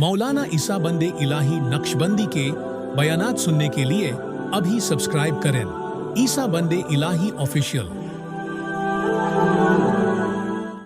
मौलाना ईसा बंदे इलाही नक्शबंदी के बयानात सुनने के लिए अभी सब्सक्राइब करें ईसा बंदे इलाही ऑफिशियल।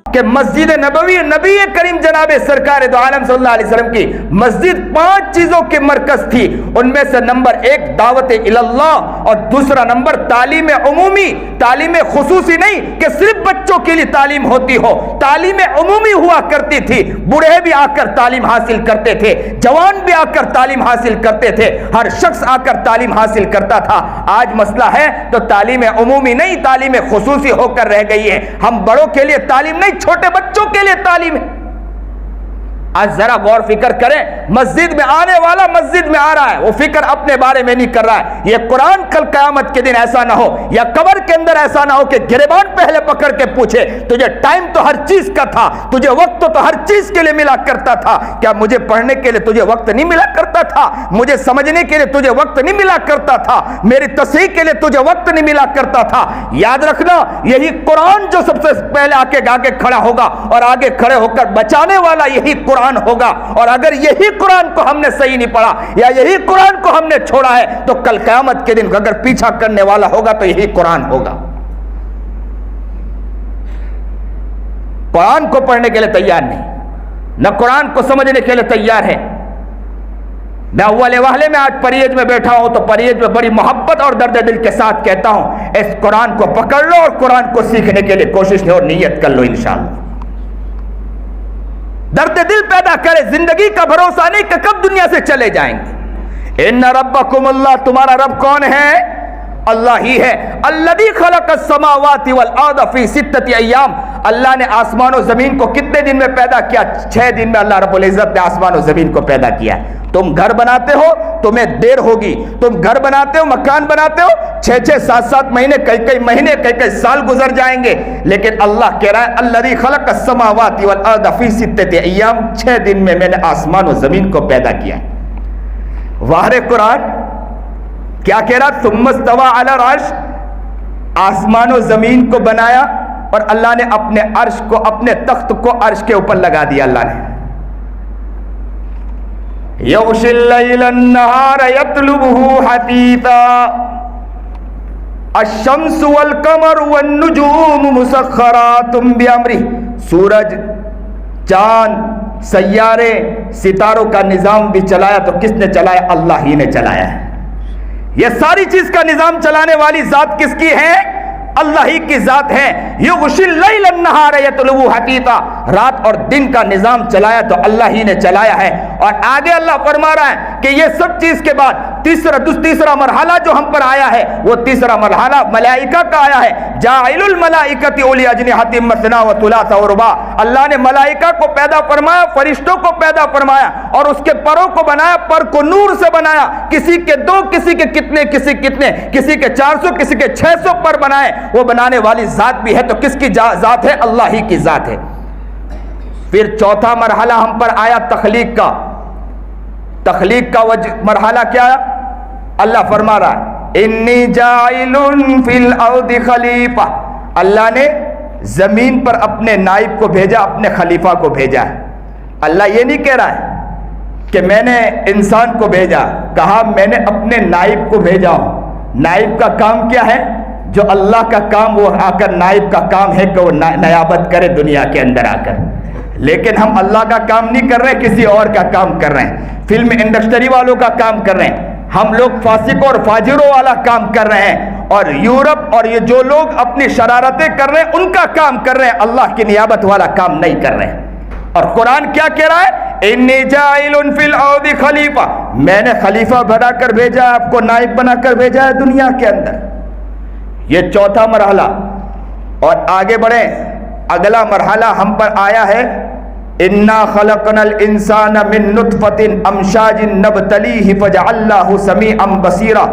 कि मस्जिद नबवी नबी करीम जनाबे सरकार दो आलम सल्लल्लाहु अलैहि वसल्लम की मस्जिद 5 चीजों की मरकज थी। उनमें से नंबर 1 दावत इल्लल्लाह और दूसरा नंबर तालीम उमूमी, तालीम खुसूसी नहीं कि सिर्फ बच्चों के लिए तालीम होती हो, तालीम उमूमी हुआ करती थी। बूढ़े भी आकर तालीम हासिल करते थे, जवान भी आकर तालीम हासिल करते थे, हर शख्स आकर तालीम हासिल करता था। आज मसला है तो तालीम उमूमी नहीं, तालीम खुसूसी होकर रह गई है। हम बड़ों के लिए तालीम नहीं, छोटे बच्चों के लिए तालीम है। आज जरा गौर फिक्र करें, मस्जिद में आने वाला मस्जिद में आ रहा है, वो फिक्र अपने बारे में नहीं कर रहा है। ये कुरान कल क़यामत के दिन ऐसा ना हो, या कब्र के अंदर ऐसा ना हो कि गिरबान पहले पकड़ के पूछे तुझे टाइम तो हर चीज का था, तुझे वक्त तो हर चीज के लिए मिला करता था, क्या मुझे पढ़ने के लिए तुझे वक्त नहीं मिला करता था, मुझे समझने के लिए तुझे वक्त नहीं मिला करता था, मेरी तस्हीह के लिए तुझे वक्त नहीं मिला करता था। याद रखना, यही कुरान जो सबसे पहले आगे खड़ा होगा और आगे खड़े होकर बचाने वाला यही कुरान होगा। और अगर यही कुरान को हमने सही नहीं पढ़ा या यही कुरान को हमने छोड़ा है तो कल क़यामत के दिन अगर पीछा करने वाला होगा तो यही कुरान होगा। कुरान को पढ़ने के लिए तैयार नहीं, न कुरान को समझने के लिए तैयार है। मैं अव्वल वाहले में आज परहेज में बैठा हूं तो परहेज में बड़ी मोहब्बत और दर्द दिल के साथ कहता हूं, इस कुरान को पकड़ लो और कुरान को सीखने के लिए कोशिश और नियत कर लो। इंशाअल्लाह दर्द दिल पैदा करे, जिंदगी का भरोसा नहीं कि कब दुनिया से चले जाएंगे। इन्ना रब्बकुम अल्लाह, तुम्हारा रब कौन है? अल्लाह ही है। अल्लज़ी खलक़स समावाति वल अर्द फी सित्तति अय्याम, अल्लाह ने आसमान और जमीन को कितने दिन में पैदा किया? 6 दिन में अल्लाह रब्बुल इज्जत ने आसमान और जमीन को पैदा किया। तुम घर बनाते हो, तुम्हें देर होगी, तुम घर बनाते हो, मकान बनाते हो, 6-6, 7-7 महीने, कई महीने, कई साल गुजर जाएंगे, लेकिन अल्लाह कह रहा है अल्लज़ी खलक़स समावाति वल अर्द फी सित्तति अय्याम, 6 दिन में मैंने आसमान और जमीन को पैदा किया। वाह कुरान क्या कह रहा? सुम्मस्तवा अला अर्श, आसमान और जमीन को बनाया और अल्लाह ने अपने अर्श को, अपने तख्त को अर्श के ऊपर लगा दिया। अल्लाह ने युग़शिल लैला अन्नहार यत्लुबुहु हतीता अश-शम्सु वल क़मरु वन नुजूमु मुसख़्ख़रातुम बिअम्रिही, सूरज, चांद, सैयारे, सितारों का निजाम भी चलाया तो किसने चलाया? अल्लाह ही ने चलाया है। ये सारी चीज का निजाम चलाने वाली जात किसकी है? अल्लाह ही की जात है। युग़शिल लैला अन्नहार यत्लुबुहु हतीता, रात और दिन का निजाम चलाया तो अल्लाह ही ने चलाया है। और आगे अल्लाह फरमा रहा है कि ये सब चीज के बाद तीसरा मरहला जो हम पर आया है, वो तीसरा मरहला मलाइका का आया है। जाइलुल मलाइकति उली अजनिहतिम मसना व सुलासा व रुबा, अल्लाह ने मलाइका को पैदा फरमाया, फरिश्तों को पैदा फरमाया और उसके परों को बनाया, पर को नूर से बनाया। किसी के 2, किसी के कितने, किसी के 400, किसी के 600 पर बनाए। वो बनाने वाली जात भी है तो किसकी जात है? अल्लाह ही की जात है। फिर चौथा मरहला हम पर आया तख्लीक का। तख्लीक का मरहला क्या? अल्लाह फरमा रहा है इन्नी जाइलुन फिल अर्दि खलीफा, अल्लाह ने जमीन पर अपने नाइब को भेजा, अपने खलीफा को भेजा। अल्लाह ये नहीं कह रहा है कि मैंने इंसान को भेजा, कहा मैंने अपने नाइब को भेजा हूं। नाइब का काम क्या है? जो अल्लाह का काम वो आकर, नाइब का काम है कि वो नयाबत करे दुनिया के अंदर आकर। लेकिन हम अल्लाह का काम नहीं कर रहे, किसी और का काम कर रहे हैं। फिल्म इंडस्ट्री वालों का काम कर रहे हैं, हम लोग फासिकों और फाजिरों वाला काम कर रहे हैं। और यूरोप और ये जो लोग अपनी शरारतें कर रहे हैं उनका काम कर रहे हैं, अल्लाह की नियाबत वाला काम नहीं कर रहे हैं। और कुरान क्या कह रहा है? इन्नी जाइलुन फिल अर्दि खलीफा, मैंने खलीफा बनाकर भेजा, आपको नाइब बनाकर भेजा है दुनिया के अंदर। ये चौथा मरहला। और आगे बढ़े, अगला मरहला हम पर आया है इन्ना खलकनल इंसान मिन नुतफतिन अमशाजिन नबतलीहि फजअल्नाहु समीअन बसीरा,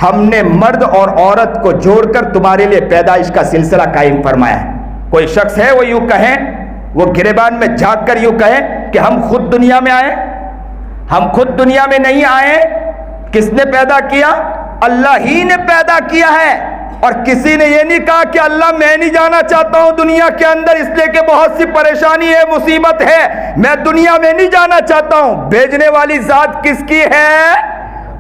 हमने मर्द और औरत को जोड़कर तुम्हारे लिए पैदाइश का सिलसिला कायम फरमाया है। कोई शख्स है वो यूं कहे, वो गिरेबान में झांक कर यूं कहे कि हम खुद दुनिया में आए? हम खुद दुनिया में नहीं आए। किसने पैदा किया? अल्लाह ही ने पैदा किया है। اور کسی نے یہ نہیں کہا کہ اللہ میں نہیں جانا چاہتا ہوں دنیا کے اندر اس لیے کہ بہت سی پریشانی ہے، مصیبت ہے، میں دنیا میں نہیں جانا چاہتا ہوں۔ بھیجنے والی ذات کس کی ہے؟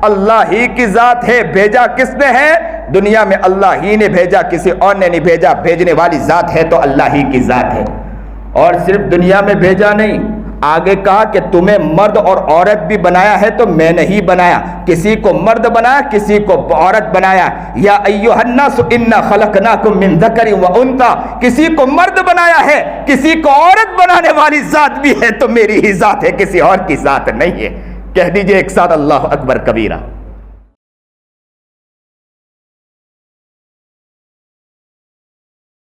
اللہ ہی کی ذات ہے۔ بھیجا کس نے ہے؟ دنیا میں اللہ ہی نے بھیجا، کسی اور نے نہیں بھیجا۔ بھیجنے والی ذات ہے تو اللہ ہی کی ذات ہے۔ اور صرف دنیا میں بھیجا نہیں، آگے کہا کہ تمہیں مرد اور عورت بھی بنایا ہے تو میں نہیں بنایا، کسی کو مرد بنایا کسی کو عورت بنایا۔ یا ایھا الناس انا خلقناکم من ذکر و انثی، کسی کو مرد بنایا ہے کسی کو عورت بنانے والی ذات بھی ہے تو میری ہی ذات ہے، کسی اور کی ذات نہیں ہے۔ کہہ دیجئے ایک ساتھ اللہ اکبر کبیرہ۔